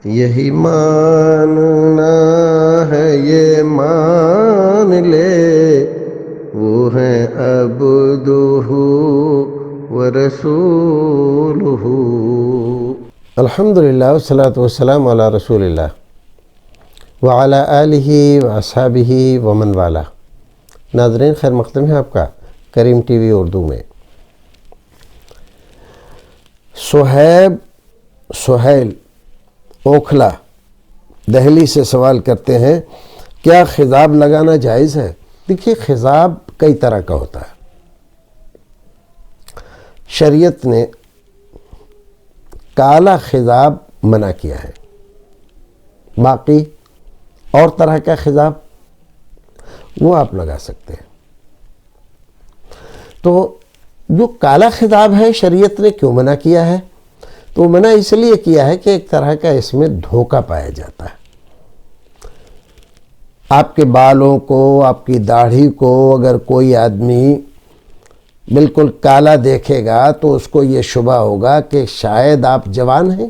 یہی ماننا ہے یہ مان لے وہ ہیں عبدہ ورسولہ۔ الحمدللہ والصلاة والسلام علی رسول اللہ وعلی آلہ واصحابہ ومن والہ۔ ناظرین، خیر مقدم ہے آپ کا کریم ٹی وی اردو میں۔ سہیل اوکھلا دہلی سے سوال کرتے ہیں، کیا خضاب لگانا جائز ہے؟ دیکھیے، خضاب کئی طرح کا ہوتا ہے۔ شریعت نے کالا خضاب منع کیا ہے، باقی اور طرح کا خضاب وہ آپ لگا سکتے ہیں۔ تو جو کالا خضاب ہے شریعت نے کیوں منع کیا ہے؟ تو منع اس لیے کیا ہے کہ ایک طرح کا اس میں دھوکہ پایا جاتا ہے۔ آپ کے بالوں کو، آپ کی داڑھی کو اگر کوئی آدمی بالکل کالا دیکھے گا تو اس کو یہ شبہ ہوگا کہ شاید آپ جوان ہیں،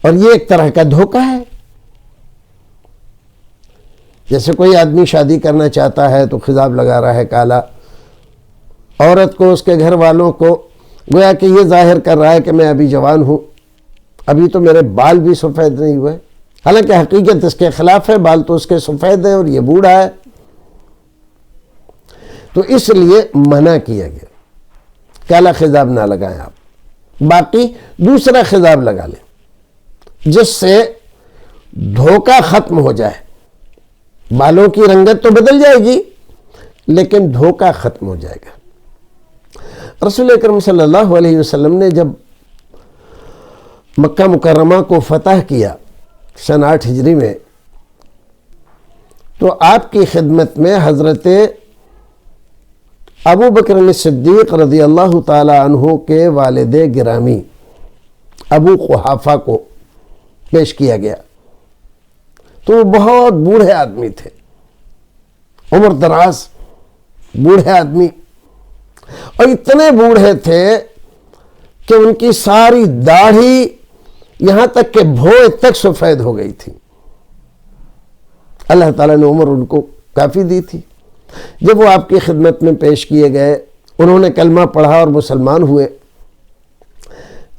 اور یہ ایک طرح کا دھوکہ ہے۔ جیسے کوئی آدمی شادی کرنا چاہتا ہے تو خضاب لگا رہا ہے کالا، عورت کو، اس کے گھر والوں کو گویا کہ یہ ظاہر کر رہا ہے کہ میں ابھی جوان ہوں، ابھی تو میرے بال بھی سفید نہیں ہوئے، حالانکہ حقیقت اس کے خلاف ہے، بال تو اس کے سفید ہیں اور یہ بوڑھا ہے۔ تو اس لیے منع کیا گیا، کالا خضاب نہ لگائیں آپ، باقی دوسرا خضاب لگا لیں جس سے دھوکہ ختم ہو جائے۔ بالوں کی رنگت تو بدل جائے گی لیکن دھوکہ ختم ہو جائے گا۔ رسول اکرم صلی اللہ علیہ وسلم نے جب مکہ مکرمہ کو فتح کیا سن 8 ہجری میں، تو آپ کی خدمت میں حضرت ابو بکر صدیق رضی اللہ تعالی عنہ کے والد گرامی ابو قحافہ کو پیش کیا گیا۔ تو وہ بہت بوڑھے آدمی تھے، عمر دراز بوڑھے آدمی، اور اتنے بوڑھے تھے کہ ان کی ساری داڑھی یہاں تک کہ بھویں تک سفید ہو گئی تھی۔ اللہ تعالیٰ نے عمر ان کو کافی دی تھی۔ جب وہ آپ کی خدمت میں پیش کیے گئے، انہوں نے کلمہ پڑھا اور مسلمان ہوئے،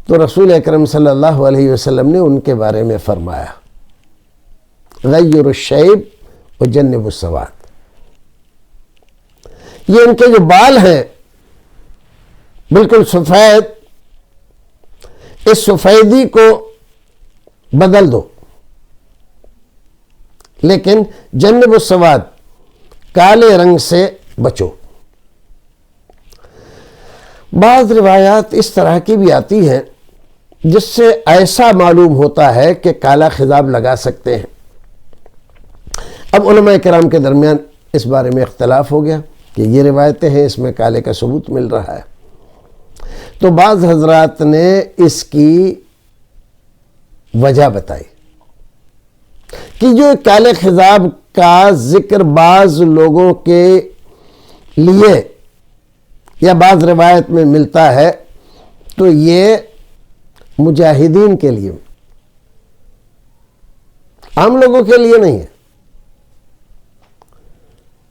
تو رسول اکرم صلی اللہ علیہ وسلم نے ان کے بارے میں فرمایا، غیر الشیب وجنب السواد۔ یہ ان کے جو بال ہیں بالکل سفید، اس سفیدی کو بدل دو، لیکن جنب السواد، کالے رنگ سے بچو۔ بعض روایات اس طرح کی بھی آتی ہیں جس سے ایسا معلوم ہوتا ہے کہ کالا خضاب لگا سکتے ہیں۔ اب علماء کرام کے درمیان اس بارے میں اختلاف ہو گیا کہ یہ روایتیں ہیں، اس میں کالے کا ثبوت مل رہا ہے۔ تو بعض حضرات نے اس کی وجہ بتائی کہ جو کالے خضاب کا ذکر بعض لوگوں کے لیے یا بعض روایت میں ملتا ہے تو یہ مجاہدین کے لیے، عام لوگوں کے لیے نہیں ہے،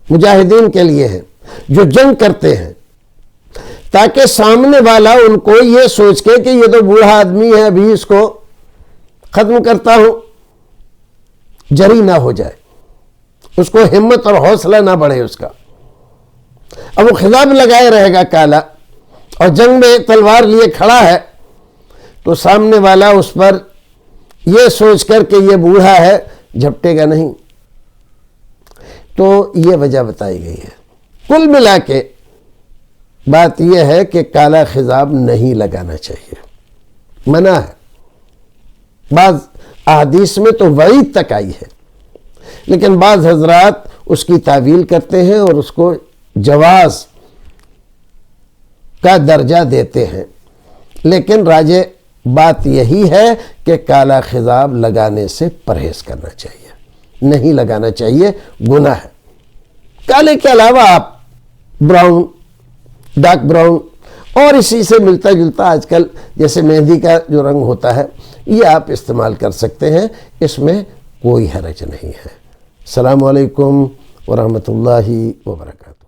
مجاہدین کے لیے ہے جو جنگ کرتے ہیں، تاکہ سامنے والا ان کو یہ سوچ کے کہ یہ تو بوڑھا آدمی ہے، ابھی اس کو ختم کرتا ہوں، جری نہ ہو جائے، اس کو ہمت اور حوصلہ نہ بڑھے اس کا۔ اب وہ خضاب لگائے رہے گا کالا اور جنگ میں تلوار لیے کھڑا ہے، تو سامنے والا اس پر یہ سوچ کر کہ یہ بوڑھا ہے جھپٹے گا نہیں۔ تو یہ وجہ بتائی گئی ہے۔ کل ملا کے بات یہ ہے کہ کالا خضاب نہیں لگانا چاہیے، منع ہے۔ بعض احادیث میں تو وعید تک آئی ہے، لیکن بعض حضرات اس کی تعویل کرتے ہیں اور اس کو جواز کا درجہ دیتے ہیں، لیکن راجح بات یہی ہے کہ کالا خضاب لگانے سے پرہیز کرنا چاہیے، نہیں لگانا چاہیے، گناہ ہے۔ کالے کے علاوہ آپ براؤن، ڈارک براؤن اور اسی سے ملتا جلتا آج کل جیسے مہندی کا جو رنگ ہوتا ہے یہ آپ استعمال کر سکتے ہیں، اس میں کوئی حرج نہیں ہے۔ السلام علیکم ورحمۃ اللہ وبرکاتہ۔